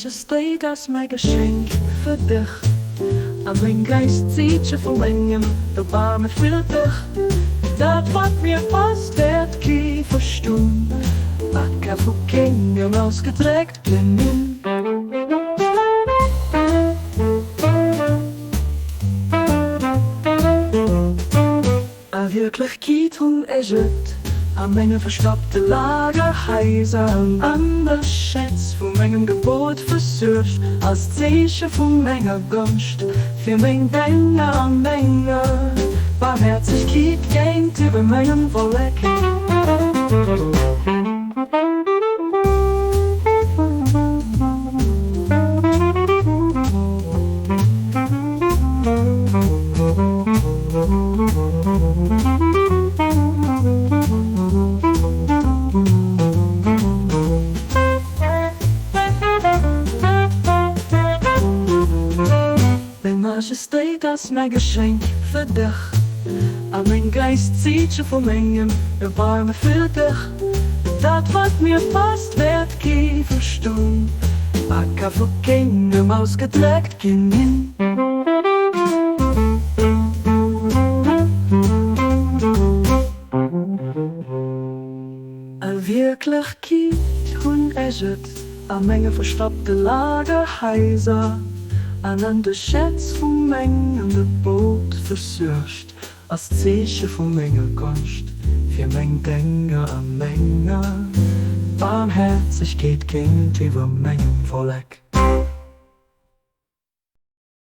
Majestät, das mein Geschenk für dich. An mein Geist sieht schon von längem, der Barme für dich. Das, was mir fast wird, kein Verstehen. Backe von Kindern ausgedreckt bin. A Wirklichkeit ist an meine verstoppte Lagerhäuser, an der Schätz von meinem Gebot versucht, als Zeichen von meiner Gunst, für mein Denker an Menge, Barmherzigkeit geht über meinen Volk. Majestät, das mein Geschenk für dich. An mein Geist zieht schon von meinem Erbarmen für dich. Das, was mir fast wird, kein Verstehen. Backe von Kindern ausgedreckt gehen. A Wirklichkeit und es an Menge verstoppte Lagerhäuser, an der Schätz von Mengen der Boot versucht, als Zeichen von Menge Kunst, für mein Denker an Menge, Barmherzigkeit geht über meinem Volk.